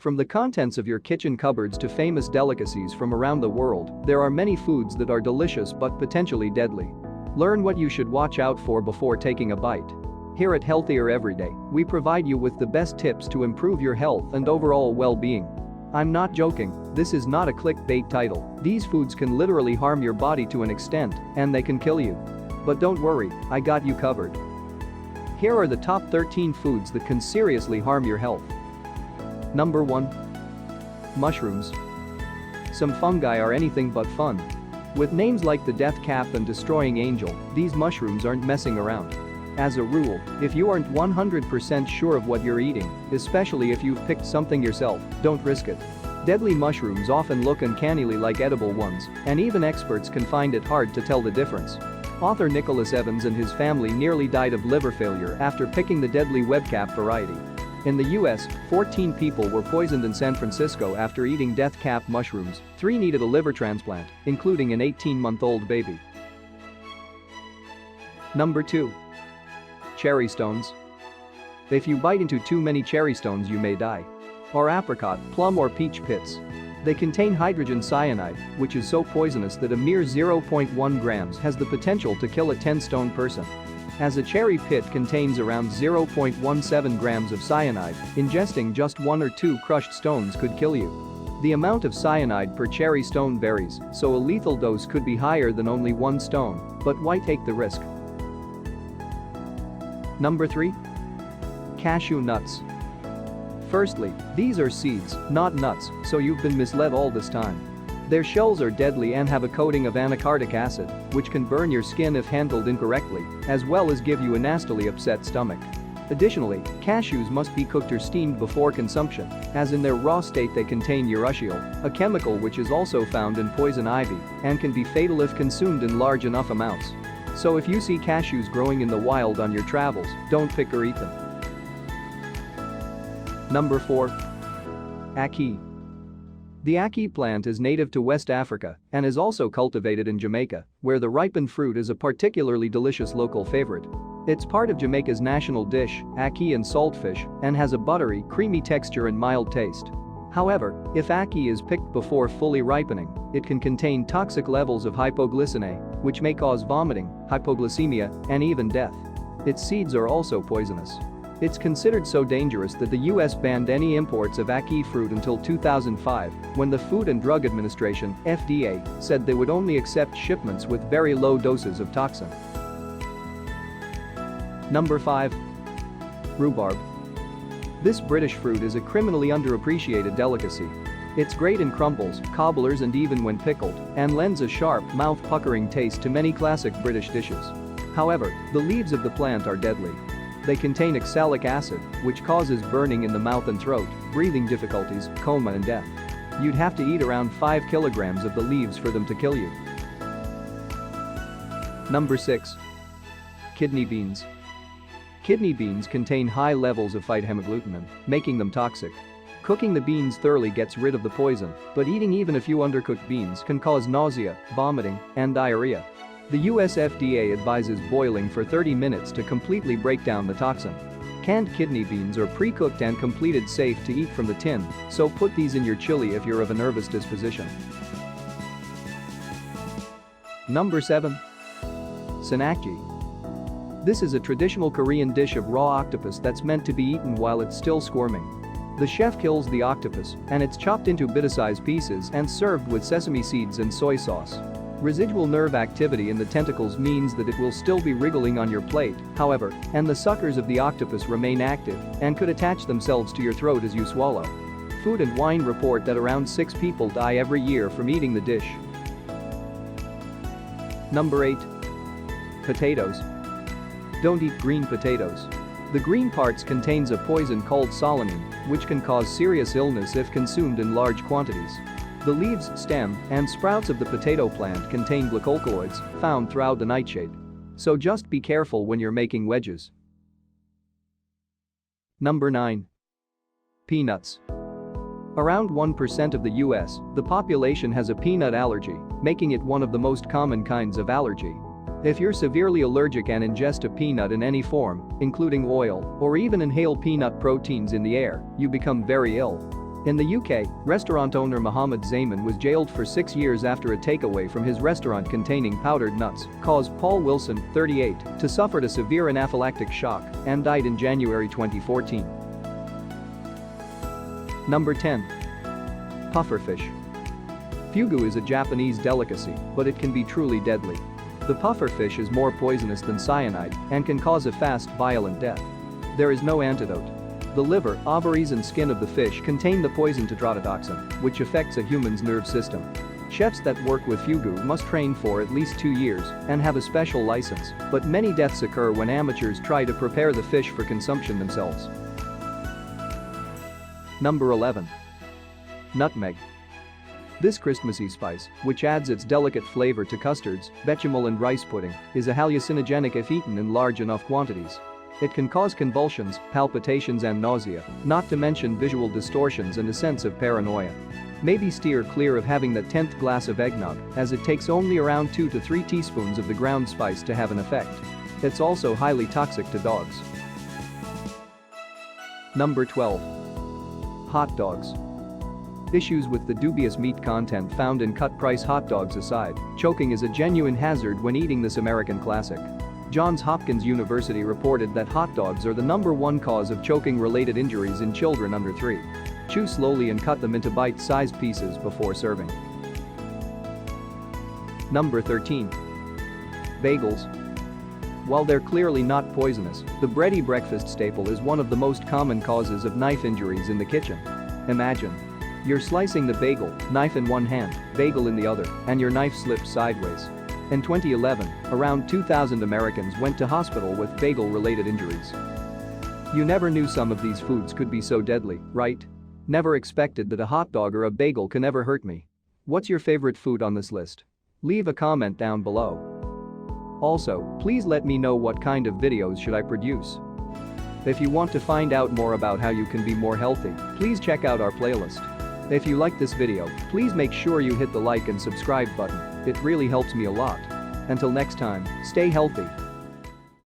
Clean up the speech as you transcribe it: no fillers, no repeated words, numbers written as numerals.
From the contents of your kitchen cupboards to famous delicacies from around the world, there are many foods that are delicious but potentially deadly. Learn what you should watch out for before taking a bite. Here at Healthier Everyday, we provide you with the best tips to improve your health and overall well-being. I'm not joking, this is not a clickbait title. These foods can literally harm your body to an extent, and they can kill you. But don't worry, I got you covered. Here are the top 13 foods that can seriously harm your health. Number 1. Mushrooms. Some fungi are anything but fun. With names like the Death Cap and Destroying Angel, these mushrooms aren't messing around. As a rule, if you aren't 100% sure of what you're eating, especially if you've picked something yourself, don't risk it. Deadly mushrooms often look uncannily like edible ones, and even experts can find it hard to tell the difference. Author Nicholas Evans and his family nearly died of liver failure after picking the deadly webcap variety. In the US, 14 people were poisoned in San Francisco after eating death cap mushrooms. 3 needed a liver transplant, including an 18-month-old baby. Number 2. Cherrystones. If you bite into too many cherrystones, you may die. Or apricot, plum or peach pits. They contain hydrogen cyanide, which is so poisonous that a mere 0.1 grams has the potential to kill a 10-stone person. As a cherry pit contains around 0.17 grams of cyanide, ingesting just 1 or 2 crushed stones could kill you. The amount of cyanide per cherry stone varies, so a lethal dose could be higher than only 1 stone, but why take the risk? Number 3. Cashew nuts. Firstly, these are seeds, not nuts, so you've been misled all this time. Their shells are deadly and have a coating of anacardic acid, which can burn your skin if handled incorrectly, as well as give you a nastily upset stomach. Additionally, cashews must be cooked or steamed before consumption, as in their raw state they contain urushiol, a chemical which is also found in poison ivy and can be fatal if consumed in large enough amounts. So if you see cashews growing in the wild on your travels, don't pick or eat them. Number 4. Ackee. The ackee plant is native to West Africa and is also cultivated in Jamaica, where the ripened fruit is a particularly delicious local favorite. It's part of Jamaica's national dish, ackee and saltfish, and has a buttery, creamy texture and mild taste. However, if ackee is picked before fully ripening, it can contain toxic levels of hypoglycemia, which may cause vomiting, hypoglycemia, and even death. Its seeds are also poisonous. It's considered so dangerous that the US banned any imports of ackee fruit until 2005, when the Food and Drug Administration (FDA) said they would only accept shipments with very low doses of toxin. Number 5. Rhubarb. This British fruit is a criminally underappreciated delicacy. It's great in crumbles, cobblers and even when pickled, and lends a sharp, mouth-puckering taste to many classic British dishes. However, the leaves of the plant are deadly. They contain oxalic acid, which causes burning in the mouth and throat, breathing difficulties, coma and death. You'd have to eat around 5 kilograms of the leaves for them to kill you. Number 6. Kidney beans. Kidney beans contain high levels of phytohemagglutinin, making them toxic. Cooking the beans thoroughly gets rid of the poison, but eating even a few undercooked beans can cause nausea, vomiting, and diarrhea. The US FDA advises boiling for 30 minutes to completely break down the toxin. Canned kidney beans are pre-cooked and completed safe to eat from the tin, so put these in your chili if you're of a nervous disposition. Number 7. Senakji. This is a traditional Korean dish of raw octopus that's meant to be eaten while it's still squirming. The chef kills the octopus, and it's chopped into bite-sized pieces and served with sesame seeds and soy sauce. Residual nerve activity in the tentacles means that it will still be wriggling on your plate, however, and the suckers of the octopus remain active and could attach themselves to your throat as you swallow. Food and Wine report that around 6 people die every year from eating the dish. Number 8. Potatoes. Don't eat green potatoes. The green parts contains a poison called solanine, which can cause serious illness if consumed in large quantities. The leaves, stem, and sprouts of the potato plant contain glycolkaloids found throughout the nightshade. So just be careful when you're making wedges. Number 9. Peanuts. Around 1% of the US, the population has a peanut allergy, making it one of the most common kinds of allergy. If you're severely allergic and ingest a peanut in any form, including oil, or even inhale peanut proteins in the air, you become very ill. In the UK, restaurant owner Mohammed Zaman was jailed for 6 years after a takeaway from his restaurant containing powdered nuts caused Paul Wilson, 38, to suffer a severe anaphylactic shock and died in January 2014. Number 10. Pufferfish. Fugu is a Japanese delicacy, but it can be truly deadly. The pufferfish is more poisonous than cyanide and can cause a fast, violent death. There is no antidote. The liver, ovaries and skin of the fish contain the poison tetrodotoxin, which affects a human's nerve system. Chefs that work with fugu must train for at least 2 years and have a special license, but many deaths occur when amateurs try to prepare the fish for consumption themselves. Number 11. Nutmeg. This Christmassy spice, which adds its delicate flavor to custards, bechamel and rice pudding, is a hallucinogenic if eaten in large enough quantities. It can cause convulsions, palpitations and nausea, not to mention visual distortions and a sense of paranoia. Maybe steer clear of having the 10th glass of eggnog, as it takes only around 2 to 3 teaspoons of the ground spice to have an effect. It's also highly toxic to dogs. Number 12. Hot dogs. Issues with the dubious meat content found in cut-price hot dogs aside, choking is a genuine hazard when eating this American classic. Johns Hopkins University reported that hot dogs are the #1 cause of choking-related injuries in children under 3. Chew slowly and cut them into bite-sized pieces before serving. Number 13. Bagels. While they're clearly not poisonous, the bready breakfast staple is one of the most common causes of knife injuries in the kitchen. Imagine. You're slicing the bagel, knife in one hand, bagel in the other, and your knife slips sideways. In 2011, around 2,000 Americans went to hospital with bagel-related injuries. You never knew some of these foods could be so deadly, right? Never expected that a hot dog or a bagel can ever hurt me. What's your favorite food on this list? Leave a comment down below. Also, please let me know what kind of videos should I produce. If you want to find out more about how you can be more healthy, please check out our playlist. If you like this video, please make sure you hit the like and subscribe button. It really helps me a lot. Until next time, stay healthy.